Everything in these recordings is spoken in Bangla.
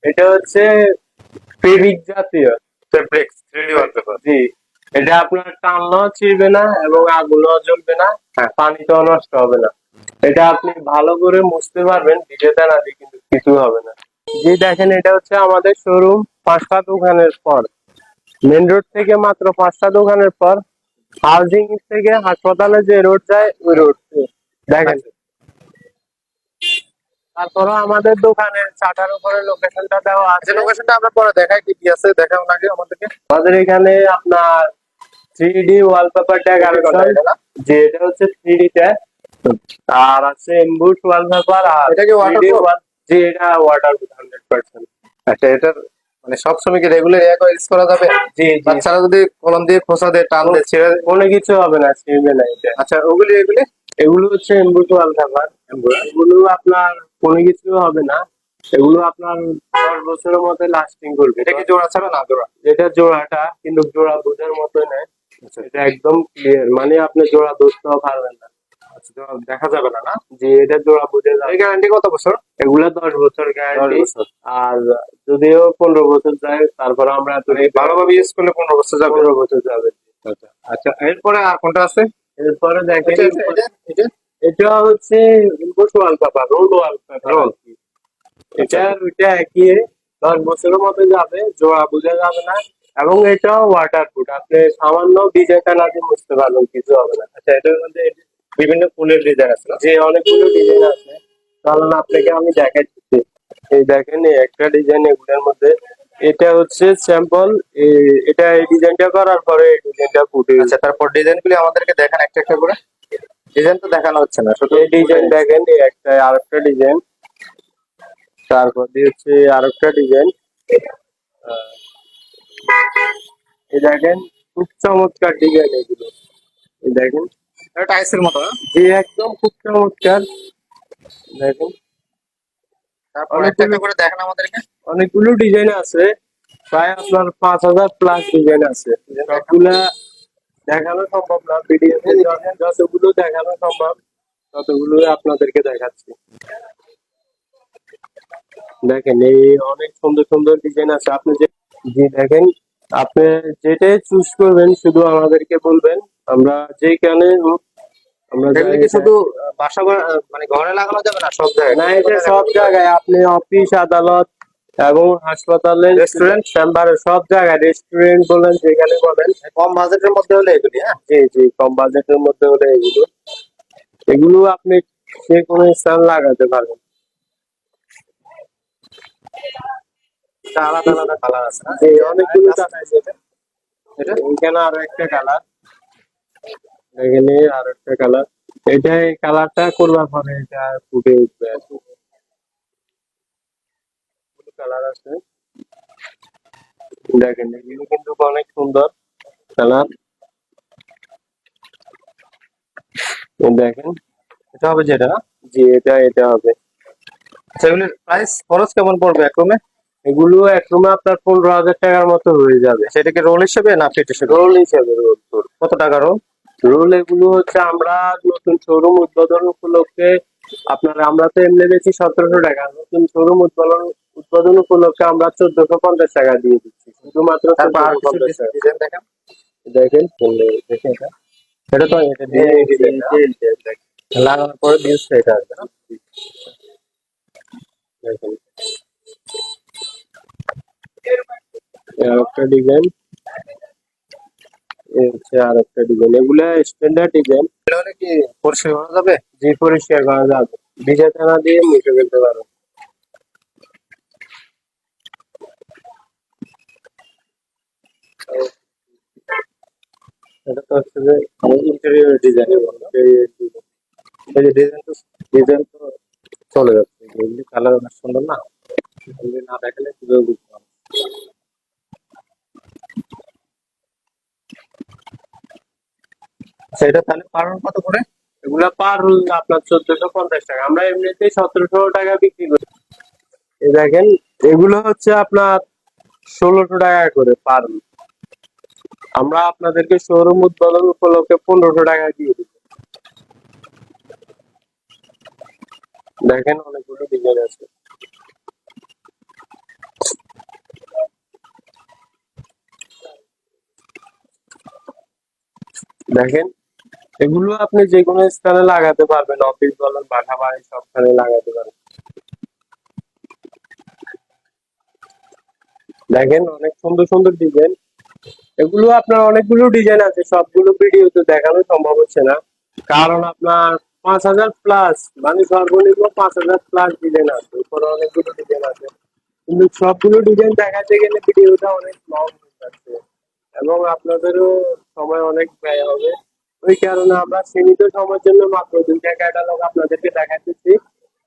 এটা হচ্ছে ফেব্রিক জাতীয় ফেব্রিক্স 3D ওয়ালপেপার। জি। এটা আপনার টানলেও ছিঁড়বে না এবং আগুনও জ্বলবে না, হ্যাঁ। পানিতেও নষ্ট হবে না। এটা আপনি ভালো করে মুছতে পারবেন ভিজেতে না দিয়ে, কিন্তু কিছু হবে না। জি দেখেন, এটা হচ্ছে আমাদের শোরুম 5টা দোকানের পর, মেন রোড থেকে মাত্র 5টা দোকানের পর, হাউজিং থেকে হাসপাতালে যে রোড যায় ওই রোড দেখেন। তারপরে আমাদের দোকানের চাটার উপরে লোকেশনটা দেওয়া আছে। লোকেশনটা আমরা পরে দেখাই, কি কি আছে দেখাও আগে আমাদেরকে। আমাদের এখানে আপনার 3D ওয়ালপেপার ডেকোরেশন, যে এটা হচ্ছে 3D তে, আর আছে এমবুশ ওয়ালপেপার, আর এটা কি 3D ওয়াটারপ্রুফ? যে এটা ওয়াটারপ্রুফ 100%। আচ্ছা, এটার মানে সব সময় কি রেগুলার ইউজ করা যাবে? জি জি, বাচ্চারা যদি কলম দিয়ে খোসা দিয়ে টান দিয়ে ছিঁড়ে, কোনো কিছু হবে না, ছিঁড়বে না এটা। আচ্ছা এগুলি এগুলো হচ্ছে এমবুশ ওয়ালপেপার, এগুলো আপনার কোনো কিছু হবে না। এগুলো আপনার 10 বছরের মতো লাস্টিং করবে। এটা কি জোড়া ছাড়া না জোড়া? এটা জোড়াটা, কিন্তু জোড়া বোঝার মতোই নয়। এটা একদম ক্লিয়ার, মানে আপনি জোড়া ধরতেও পারবেন না। আচ্ছা, জোড়া দেখা যাবে না, না? যে এটা জোড়া বোঝা যাবে। এই গ্যারান্টি কত বছর? এগুলা 10 বছর 10 গ্যারান্টি। বছর। আর যদিও 15 বছর যায়, তারপর আমরা ভালোভাবে ইউজ করলে 15 বছর যাবে। 15 বছর যাবে। আচ্ছা আচ্ছা, এরপরে আর কোনটা আছে? এরপরে দেখেন, এটা এটা হচ্ছে input wallpaper, roll wallpaper. Roll. এটা ওইটা একই, 10 বছরের মতো যাবে, জোড়া বোঝা যাবে না। এবং এটাও ওয়াটারপ্রুফ, আপনি সামান্য ডিজাইনটা না দিয়ে বুঝতে পারবেন, কিছু হবে না। আচ্ছা, এটার মধ্যে বিভিন্ন ফুলের ডিজাইন আছে না? যে অনেকগুলো ডিজাইন আছে, কারণ আপনাকে আমি দেখাচ্ছি। এই দেখেন, এই একটা ডিজাইন এগুলোর মধ্যে, এটা হচ্ছে স্যাম্পল। এটা এই ডিজাইনটা করার পরে এই ডিজাইনটা ফুটে। আচ্ছা, তারপর ডিজাইন গুলি আমাদেরকে দেখান একটা একটা করে। ডিজাইন তো দেখানো হচ্ছে না, শুধু এই ডিজাইন দেখেন, এই একটা আরেকটা ডিজাইন, তারপর দিয়ে হচ্ছে আরেকটা ডিজাইন। এই দেখেন, খুব চমৎকার ডিজাইন এগুলো। এই দেখেন, টাইসের মতো না? যে একদম খুব চমৎকার। দেখেন, তারপর একটা একটা করে দেখান আমাদেরকে। অনেকগুলো ডিজাইন আছে, প্রায় আপনার 5000 প্লাস ডিজাইন আছে। সবগুলা দেখানো সম্ভব না ভিডিওতে, যতগুলো দেখানো সম্ভব ততগুলো আপনাদেরকে দেখাচ্ছি। দেখেন, এই অনেক সুন্দর সুন্দর ডিজাইন আছে। আপনি যে দেখেন, আপনি যেটাই চুজ করবেন শুধু আমাদেরকে বলবেন, আমরা যেখানে হোক আমরা এগুলি কি শুধু বাসা মানে ঘরে লাগানো যাবে না সব জায়গায়? না, এটা সব জায়গায়, আপনি অফিস আদালত এবং হাসপাতালে, রেস্টুরেন্ট, চেম্বারে, সব জায়গায়, রেস্টুরেন্ট বলেন, যেখানে বলেন। কম বাজেটের মধ্যে হলে এগুলি। হ্যাঁ, জি জি, কম বাজেটের মধ্যে হলে এগুলো এগুলো আপনি যে কোনো স্থান লাগাতে পারবেন। আলাদা আলাদা কালার আছে না? জি, অনেকগুলো কালার আছে। এটা এখানে আরো একটা কালার, এখানে আরো একটা কালার। এটা এই কালারটা করবার পরে এটা ফুটে উঠবে আর কি। কালার আছে, দেখেন, এগুলো কিন্তু অনেক সুন্দর কালার। দেখেন, এটা হবে যেটা না? জি, এটা হবে। আচ্ছা, এগুলির প্রাইস খরচ কেমন পড়বে এক রুমে? এগুলো এক রুমে আপনার 15,000 টাকার মতো হয়ে যাবে। সেটা কি রোল হিসেবে না ফিট হিসেবে? রোল হিসেবে, রোল কত টাকা রোল? রোল এগুলো হচ্ছে আমরা নতুন শোরুম উদ্বোধন উপলক্ষে, আমরা তো এমনি বেশি 1700 টাকা, নতুন শোরুম উদ্বোধন উপলক্ষে আমরা 1450 টাকা দিয়ে দিচ্ছি, শুধুমাত্র 1450 টাকা। ডিজাইন দেখেন। দেখেন, দেখেন এটা তো এটা দিয়ে ডিজাইন লাগানোর পরে ডিউসটা এটা আসবে না? দেখেন, আরেকটা ডিজাইন, হচ্ছে আরেকটা ডিজাইন। এগুলা স্ট্যান্ডার্ড ডিজাইন। এটা হলে কি পরিষ্কার করা যাবে? যে পরিষ্কার করা যাবে, ভিজা টানা দিয়ে মুছে ফেলতে পারো। এটা তো হচ্ছে যে ইন্টেরিয়র ডিজাইনের বললো। এই যে ডিজাইন তো চলে যাচ্ছে, এগুলি কালার অনেক সুন্দর না? এগুলি না দেখালে কিভাবে বুঝতে হবে? আচ্ছা, এটা তাহলে পার কত করে? এগুলা পার আপনার 1450 টাকা, আমরা এমনিতেই 1700 টাকা বিক্রি করি। এই দেখেন, এগুলো হচ্ছে আপনার 1600 টাকা করে পার। আমরা আপনাদেরকে শোরুম উদ্বোধন উপলক্ষে 1500 টাকা দিয়ে দিব। দেখেন, অনেকগুলো ডিজাইন আছে। দেখেন, এগুলো আপনি যে কোনো স্থানে লাগাতে পারবেন, অফিস বলেন, বাসা বাড়ি সবখানে লাগাতে পারবেন। দেখেন অনেক সুন্দর সুন্দর ডিজাইন। এগুলো আপনার অনেকগুলো ডিজাইন আছে, সবগুলো ভিডিওতে দেখানো সম্ভব হচ্ছে না, কারণ আপনার 5,000 প্লাস, মানে সর্বনিম্ন 5,000 প্লাস ডিজাইন আছে, উপরে অনেকগুলো ডিজাইন আছে, কিন্তু সবগুলো ডিজাইন দেখাতে গেলে ভিডিওটা অনেক লং হয়ে যাচ্ছে এবং আপনাদেরও সময় অনেক ব্যয় হবে। ওই কারণে আমরা সীমিত সময়ের জন্য মাত্র 2টা ক্যাটালগ আপনাদেরকে দেখাতেছি।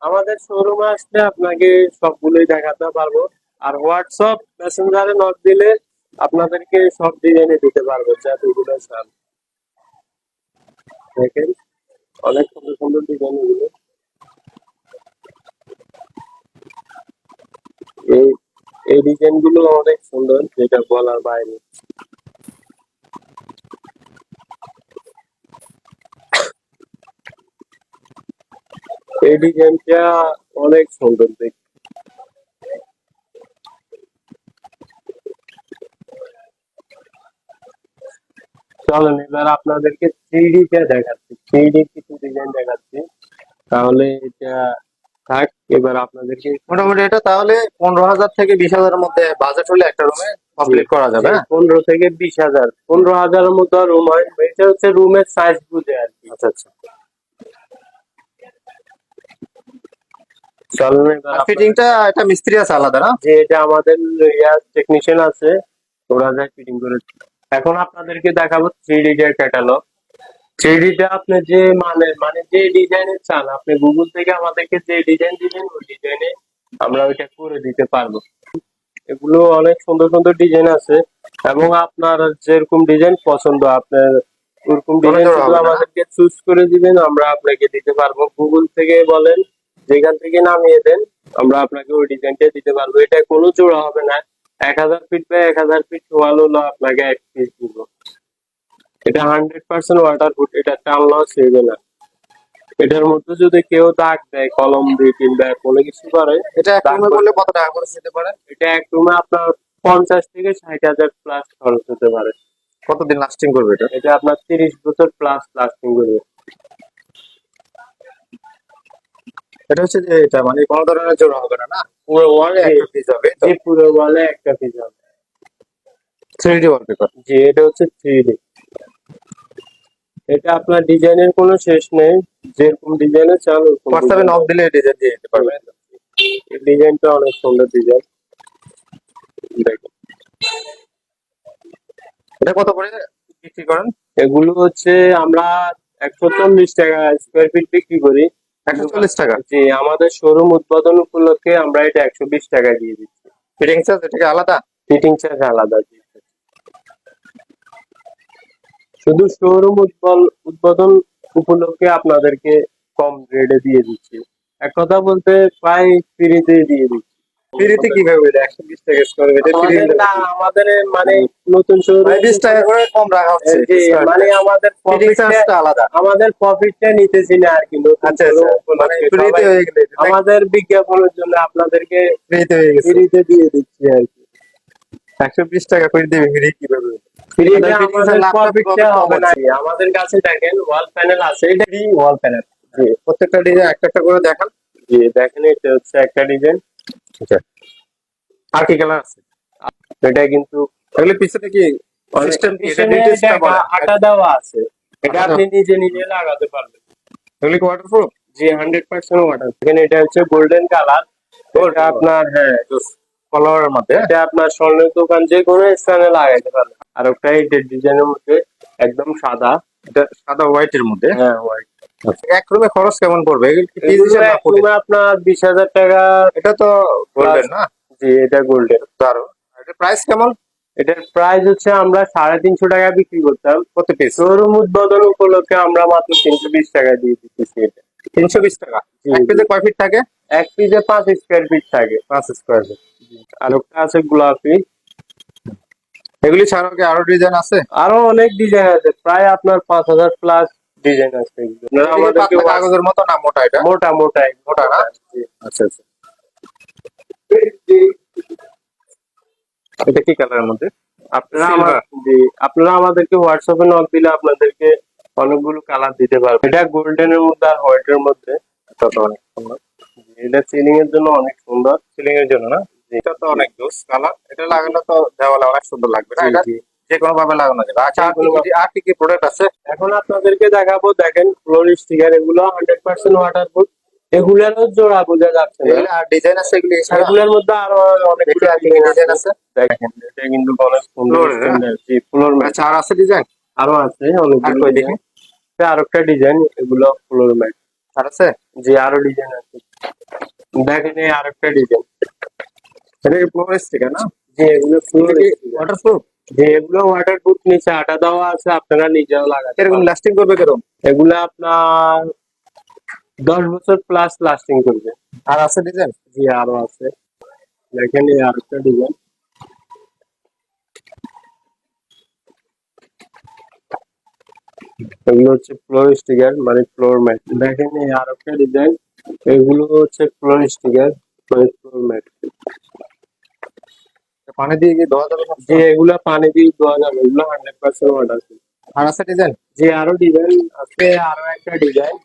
আমাদের শোরুমে আসলে আপনাকে সবগুলোই দেখাতে পারবো, আর হোয়াটসঅ্যাপ মেসেঞ্জারে নক দিলে আপনাদেরকে সব ডিজাইনে দিতে পারবো যতগুলো চান। দেখেন অনেক সুন্দর সুন্দর ডিজাইন এগুলো। এই এই ডিজাইন গুলো অনেক সুন্দর, যেটা বলার বাইরে। এই ডিজাইনটা অনেক সুন্দর দেখতে। চলেন এবার আপনাদেরকে 3D টা দেখাচ্ছি, 3D কিছু ডিজাইন দেখাচ্ছি, তাহলে এটা থাক। এবার আপনাদেরকে মোটামুটি এটা তাহলে 15,000 থেকে 20,000 মধ্যে বাজেট হলে একটা রুমে কমপ্লিট করা যাবে, হ্যাঁ? 15 থেকে 20,000, 15,000-এর মতো রুম হয়। এটা হচ্ছে রুমের সাইজ বুঝে আর কি। আচ্ছা আচ্ছা। চলেন এবার আর ফিটিংটা এটা মিস্ত্রি আছে আলাদা, না? যে এটা আমাদের টেকনিশিয়ান আছে, ওরা যায় ফিটিং করে। এখন আপনাদেরকে দেখাবো 3D এর ক্যাটালগ। 3D টা আপনি যে মানে যে ডিজাইনে চান, আপনি গুগল থেকে আমাদেরকে যে ডিজাইন দিবেন ওই ডিজাইনে আমরা ওইটা করে দিতে পারবো। এগুলো অনেক সুন্দর সুন্দর ডিজাইন আছে এবং আপনার যেরকম ডিজাইন পছন্দ আপনার ওরকম ডিজাইন জোড়া শুধু হবে না? আমাদেরকে চুজ করে দিবেন, আমরা আপনাকে দিতে পারবো। গুগল থেকে বলেন, যেখান থেকে নামিয়ে দেন, আমরা আপনাকে ওই ডিজাইনটা দিতে পারবো। এটা কোনো জোড়া হবে না, 1,000 ফিট বা 1,000 ফিট ওয়াল হলো আপনাকে এক পিস দিব। এটা 100% ওয়াটারপ্রুফ, এটা টানলেও ছিঁড়বে না। এটার মধ্যে যদি কেউ দাগ দেয় কলম দিয়ে কিংবা কোনো কিছু করে, এটা এক রুমে করলে কত টাকা খরচ হতে পারে? এটা এক রুমে আপনার 50 থেকে 60,000 প্লাস খরচ হতে পারে। কতদিন লাস্টিং করবে এটা? এটা আপনার 30 বছর প্লাস লাস্টিং করবে। এটা হচ্ছে যে এটা মানে কোনো ধরনের জোড়া হবে না, না? পুরো ওয়ালে একটা পিস হবে তো? যে পুরো ওয়ালে একটা পিস হবে। 3D wallpaper. যে এটা হচ্ছে 3D। এটা আপনার ডিজাইনের কোনো শেষ নেই, যেরকম ডিজাইনে চান ওরকম হোয়াটসঅ্যাপে নক দিলে ডিজাইন দিয়ে দিতে পারবে। এই ডিজাইনটা অনেক সুন্দর ডিজাইন। দেখেন এটা কত করে বিক্রি করেন? এগুলো হচ্ছে আমরা 140 টাকা স্কোয়ার ফিট বিক্রি করি। 140 টাকা। জি, আমাদের শোরুম উদ্বোধন উপলক্ষে আমরা এটা 120 টাকা দিয়ে দিচ্ছি। ফিটিং চার্জ এটা কি আলাদা? ফিটিং চার্জ আলাদা। শুধু শোরুম উদ্বোধন উপলক্ষে আপনাদেরকে কম রেটে দিয়ে দিচ্ছি। এক কথা বলতে প্রায় ফ্রিতে দিয়ে দিচ্ছি। ফ্রিতে কিভাবে এটা 120 টাকা স্কয়ার ফিটে ফ্রি? আমাদের মানে নতুন শোরুম 20 টাকা করে কম রাখা হচ্ছে। মানে আমাদের ফিটিং চার্জটা আলাদা। আমাদের প্রফিটটা নিতেছি না আর কি। আচ্ছা আচ্ছা, মানে ফ্রিতে হয়ে গেলে আমাদের বিজ্ঞাপনের জন্য আপনাদেরকে ফ্রিতে হয়ে গেছে। ফ্রিতে দিয়ে দিচ্ছি আর কি। 120 টাকা করে দিবে ফ্রি কিভাবে? ফ্রিতে আমাদের প্রফিটটা হবে না। আমাদের কাছে দেখেন ওয়াল প্যানেল আছে, এটা ফ্রি ওয়াল প্যানেল। জি, প্রত্যেকটা ডিজাইন একটা একটা করে দেখান। জি দেখেন, এটা হচ্ছে একটা ডিজাইন। আচ্ছা, আর কি কালার আছে? এটা কিন্তু তাহলে পিছনে কি সিস্টেম কি এটা ডিটেইলসটা বলেন। আটা দেওয়া আছে, এটা আপনি নিজে নিজে লাগাতে পারবেন। তাহলে কি ওয়াটারপ্রুফ? জি 100% ওয়াটার। এখানে এটা হচ্ছে গোল্ডেন কালার। এটা আপনার কলারের মধ্যে এটা আপনার স্বর্ণের দোকান যে কোনো স্থানে লাগাইতে পারবেন। আর একটা এই ডিজাইনের মধ্যে একদম সাদা, এটা সাদা হোয়াইটের মধ্যে। হ্যাঁ হোয়াইট। এক রুমে খরচ কেমন পড়বে? আপনার 20,000 টাকা। এটা তো গোল্ডেন না? জি এটা গোল্ডেন। দারুন। এটা প্রাইস কেমন? এটার প্রাইস হচ্ছে আমরা 350 টাকা বিক্রি করতাম প্রতি পিস। শোরুম উদ্বোধন উপলক্ষে আমরা মাত্র 320 টাকা দিয়ে দিতেছি। এটা 320 টাকা। এক পিসে কয় ফিট থাকে? এক পিসে 5 স্কয়ার ফিট থাকে। 5 স্কয়ার ফিট। আর একটা আছে গোলাপি। এগুলি ছাড়াও কি আরো ডিজাইন আছে? আরো অনেক ডিজাইন আছে, প্রায় আপনার 5,000 প্লাস ডিজাইন আছে। আমাদেরকে কাগজের মতো না মোটা? এটা মোটা মোটা না? আচ্ছা আচ্ছা। এটা কি কালারের মধ্যে? আপনারা আমার জি, আপনারা আমাদেরকে হোয়াটসঅ্যাপে নক দিলে আপনাদেরকে অনেকগুলো কালার দিতে পারবো। এটা গোল্ডেন এর মধ্যে আর হোয়াইট এর মধ্যে। এটা তো অনেক সুন্দর, এটা সিলিং এর জন্য অনেক সুন্দর। সিলিং এর জন্য না? এটা তো অনেক জোস কালার, এটা লাগালে তো দেওয়ালে অনেক সুন্দর লাগবে না? জি এটা জি। যে কোনো ভাবে লাগানো যাবে। আচ্ছা, আর কি কি প্রোডাক্ট আছে? এখন আপনাদেরকে দেখাবো, দেখেন ফ্লোর স্টিকার, এগুলো 100% ওয়াটারপ্রুফ। এগুলোরও জোড়া বোঝা যাচ্ছে না। এগুলো আর ডিজাইন আছে এগুলি এছাড়া? এগুলোর মধ্যে আরো দেখি অনেকগুলো আর কি কি ডিজাইন ডিজাইন আছে। আছে। দেখেন এটা কিন্তু অনেক সুন্দর ফ্লোরের, হ্যাঁ? স্ট্যান্ডার্ড। জি, ফ্লোর ম্যাট আচ্ছা, আর আছে ডিজাইন? আরো আছে আর অনেকগুলো কই দেখি, ডিজাইন। আরেকটা ডিজাইন, এগুলো ফ্লোর ম্যাট। আর আছে? জি, আরো ডিজাইন আছে। দেখেন এই আরেকটা ডিজাইন। এটা কি ফ্লোর স্টিকার না? জি, এগুলো ফ্লোর এটা কি স্টিকার। ওয়াটারপ্রুফ? যে এগুলো ওয়াটারপ্রুফ, নিচে আটা দেওয়া আছে, আপনারা নিজেও লাগাতে এরকম পারবেন। লাস্টিং করবে কিরকম? এগুলো আপনার 10 বছর প্লাস লাস্টিং করবে। আর আছে ডিজাইন? জি, আরো আছে। দেখেন এই আরেকটা ডিজাইন। এগুলো হচ্ছে ফ্লোর স্টিকার, মানে ফ্লোর ম্যাট। দেখেন এই আরেকটা ডিজাইন। এগুলো হচ্ছে ফ্লোর স্টিকার, মানে ফ্লোর ম্যাট। পানি দিয়ে কি ধোয়া যাবে যে সবসময়? এগুলা পানি দিয়ে ধোয়া যাবে, এগুলো 100% ওয়াটার। আর আছে ডিজাইন? যে আরো ডিজাইন আছে, আরো একটা ডিজাইন।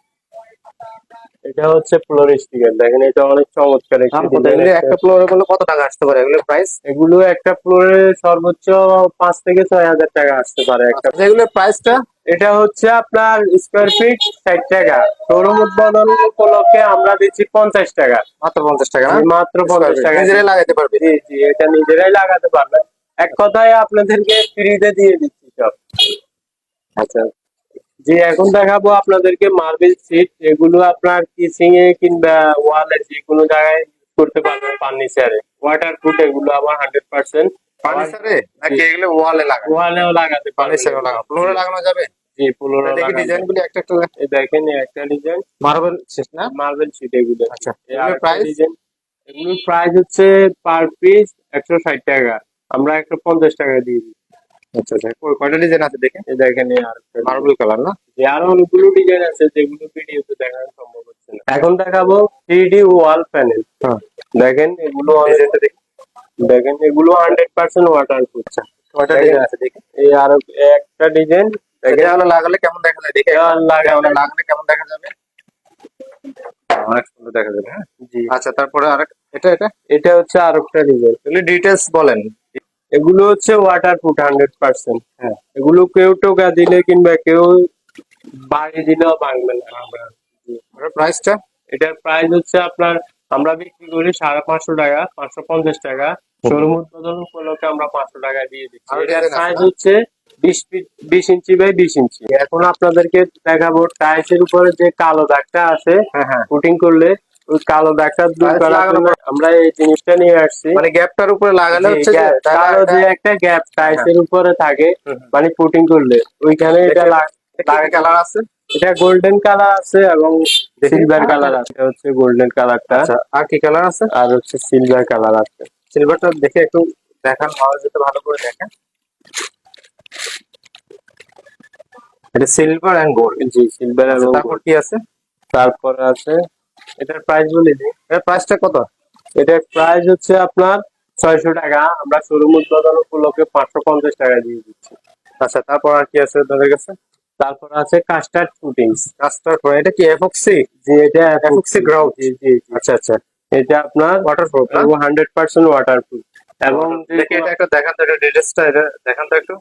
এটা হচ্ছে ফ্লোর স্টিকার। দেখেন এটা অনেক চমৎকার একটা দাম কত? ডিজাইন। এগুলো একটা ফ্লোরে গুলো কত টাকা আসতে পারে এগুলোর প্রাইস? এগুলো একটা ফ্লোরে সর্বোচ্চ 5 থেকে 6 হাজার টাকা আসতে পারে একটা। আচ্ছা, এগুলোর প্রাইসটা? এটা হচ্ছে আপনার স্কোয়ার ফিট 60 টাকা। শোরুম উদ্বোধন উপলক্ষে আমরা দিচ্ছি 50 টাকা। মাত্র 50 টাকা না? জি, মাত্র 50 টাকা। নিজেরাই লাগাইতে পারবে? জি জি, এটা নিজেরাই লাগাতে পারবেন। এক কথায় আপনাদেরকে ফ্রিতে দিয়ে দিচ্ছি সব। আচ্ছা, জি, এখন দেখাবো আপনাদেরকে মার্বেল সিট। এগুলো আপনার কিচিং এ কিংবা ওয়ালে যে কোনো জায়গায় use করতে পারবেন ফার্নিচারে। ওয়াটারপ্রুফ, এগুলো আবার 100%। ফার্নিচারে নাকি এগুলো ওয়ালে লাগানো? ওয়ালেও লাগাতে পারবেন। ফার্নিচারে লাগানো, ফ্লোরে লাগানো যাবে? জি, ফ্লোরে দেখি লাগানো। ডিজাইন গুলি একটা একটা। এই দেখেন এই একটা ডিজাইন, মার্বেল শেষ না? মার্বেল শিট এগুলো। আচ্ছা, এই এগুলোর আরেকটা প্রাইস? ডিজাইন। এগুলোর প্রাইস হচ্ছে পার পিস 160 টাকা। আমরা 150 টাকা দিয়ে দিই। আচ্ছা আচ্ছা, কয়টা ডিজাইন আছে দেখে? এই দেখেন এই আরেকটা মার্বেল কালার না? যে আরো অনেকগুলো ডিজাইন আছে যেগুলো ভিডিওতে দেখানো সম্ভব হচ্ছে না। এখন দেখাবো 3D ওয়াল প্যানেল। হ্যাঁ, দেখেন এগুলো ডিজাইনটা দেখি। দেখেন এগুলো 100% ওয়াটারপ্রুফ। কয়টা দেখেন ডিজাইন আছে দেখি। এই আরো একটা ডিজাইন। দেখেন দেওয়ালে লাগালে কেমন দেখা যায় দেখে? দেওয়ালে দেওয়ালে লাগালে কেমন দেখা যাবে? অনেক সুন্দর দেখা যাবে, হ্যাঁ। জি, আচ্ছা, তারপরে আরেক, এটা এটা এটা হচ্ছে আরেকটা ডিজাইন। এগুলি ডিটেলস বলেন। এগুলো হচ্ছে ওয়াটারপ্রুফ 100%। হ্যাঁ, এগুলো কেউ টোকা দিলে কিংবা কেউ বাড়ি দিলেও ভাঙবে না। জি। ওটার প্রাইসটা? এটার প্রাইস হচ্ছে আপনার, আমরা বিক্রি করি 550 টাকা, 550 টাকা। শোরুম উদ্বোধন উপলক্ষে আমরা 500 টাকা দিয়ে দিচ্ছি। আরো এটার ডিজাইন আছে সাইজ না? হচ্ছে 20 ইঞ্চি বাই 20 ইঞ্চি। এখন আপনাদেরকে দেখাবো টাইলসের উপরে যে কালো দাগটা আছে, হ্যাঁ হ্যাঁ, পুটিং করলে ওই কালো দাগটা দূর টাইলস করার লাগানোর জন্য আমরা এই জিনিসটা নিয়ে আসছি। মানে গ্যাপটার উপরে লাগালে যে হচ্ছে যে gap, কালো যে একটা গ্যাপ টাইলসের উপরে থাকে, হুম, হুম। মানে পুটিং করলে ওইখানে এটা কালার আছে? এটা গোল্ডেন কালার আছে এবং দেখি। সিলভার কালার আছে। এটা হচ্ছে গোল্ডেন কালারটা, আচ্ছা, আর কি কালার আছে? আর হচ্ছে সিলভার কালার আছে। সিলভারটা দেখে একটু দেখান, ভালো যেতে ভালো করে দেখেন। এটা সিলভার এন্ড গোল্ড। জি, সিলভার এবং তারপর কি আছে? তারপর আছে, এটার প্রাইস বলে দিই। এর প্রাইসটা কত? এটার প্রাইস হচ্ছে আপনার 600 টাকা। আমরা শোরুম উদ্বোধন উপলক্ষে 550 টাকা দিয়ে দিচ্ছি। আচ্ছা, তারপর আর কি আছে আপনাদের কাছে? তারপর আছে কাস্টার্ড ফুটিংস। কাস্টার্ড, এটা কি এপক্সি? জি, এটা এপক্সি গ্রাউট? জি জি জি। আচ্ছা আচ্ছা, এটা আপনার ওয়াটারপ্রুফ না? 100% ওয়াটারপ্রুফ এবং দেখি এটা একটা দেখান তো, এটা ডিটেলসটা এটা দেখান তো একটু,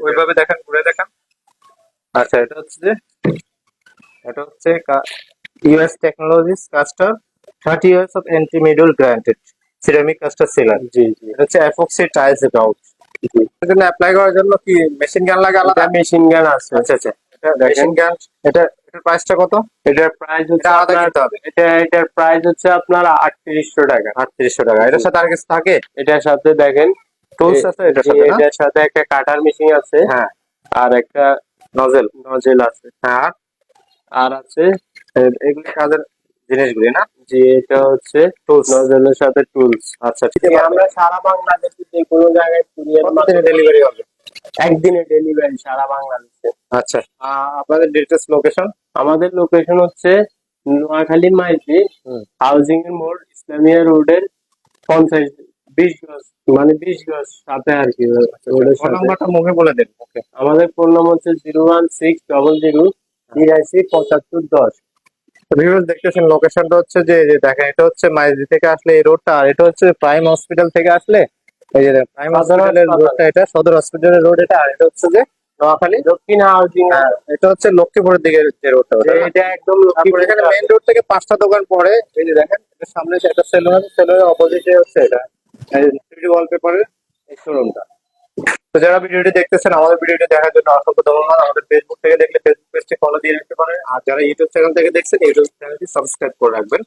ওইভাবে দেখান, ঘুরে দেখান। আচ্ছা, এটা হচ্ছে US technologies caster 30 years of anti middle granted ceramic caster sealer. জি জি এটা হচ্ছে এপক্সি টাইলস গ্রাউট। জি। এর জন্য অ্যাপ্লাই করার জন্য কি মেশিন গান লাগে আলাদা? এটা মেশিন গান আছে। আচ্ছা আচ্ছা, এটা দেখেন। Machine gun. এটার প্রাইসটা কত? এটার প্রাইস হচ্ছে এটা আলাদা আপনার, কিনতে হবে? এটার প্রাইস হচ্ছে আপনার 3800 টাকা। 3800 টাকা। এটার সাথে আর কিছু থাকে? এটার সাথে দেখেন টুলস আছে এটার জি, সাথে না? এটার সাথে একটা কাটার মেশিন আছে, হ্যাঁ, আর একটা নজেল। নজেল আছে, হ্যাঁ, আর আছে এগুলি কাজের জিনিসগুলি না? যে এটা হচ্ছে টুলস। নজেলের সাথে টুলস। আচ্ছা, ঠিক আছে। আমরা সারা বাংলাদেশে যে কোনো জায়গায় কুরিয়ার কতদিনে ডেলিভারি হবে? একদিনে ডেলিভারি সারা বাংলাদেশে। আচ্ছা, আপনাদের ডিটেলস লোকেশন? আমাদের লোকেশন হচ্ছে নোয়াখালী মাইজি হুম। হাউজিং এর মোড়, ইসলামিয়া রোডের 50 20 গজ, মানে 20 গজ সাথে আর কি রোডের ফোন সাথে। নাম্বারটা মুখে বলে দেন। ওকে, আমাদের ফোন নম্বর হচ্ছে 01600 83 75 10। ভিউয়ার্স দেখতেছেন লোকেশনটা হচ্ছে যে দেখেন, এটা হচ্ছে মাইজদি থেকে আসলে এই রোডটা, আর এটা হচ্ছে প্রাইম হসপিটাল থেকে আসলে এই যে প্রাইম সদর হসপিটালের হাসপাতাল। রোডটা, এটা সদর হসপিটালের রোড এটা, আর এটা হচ্ছে যে নোয়াখালী। দক্ষিণ হাউজিং। হ্যাঁ, এটা হচ্ছে লক্ষ্মীপুরের দিকে যে রোডটা, ওটা না? এটা একদম তারপরে এখানে মেইন রোড থেকে 5টা দোকান পড়ে, এই যে দেখেন এটার সামনে একটা সেলুন আছে, সেলুনের অপোজিটে হচ্ছে এটা থ্রিডি ওয়ালপেপারের এই শোরুমটা। তো যারা ভিডিওটি দেখতেছেন, আমাদের ভিডিওটি দেখার জন্য অসংখ্য ধন্যবাদ। আমাদের ফেসবুক থেকে দেখলে ফেসবুক পেজটি ফলো দিয়ে রাখতে পারেন, আর যারা ইউটিউব চ্যানেল থেকে দেখছেন ইউটিউব চ্যানেলটি সাবস্ক্রাইব করে রাখবেন।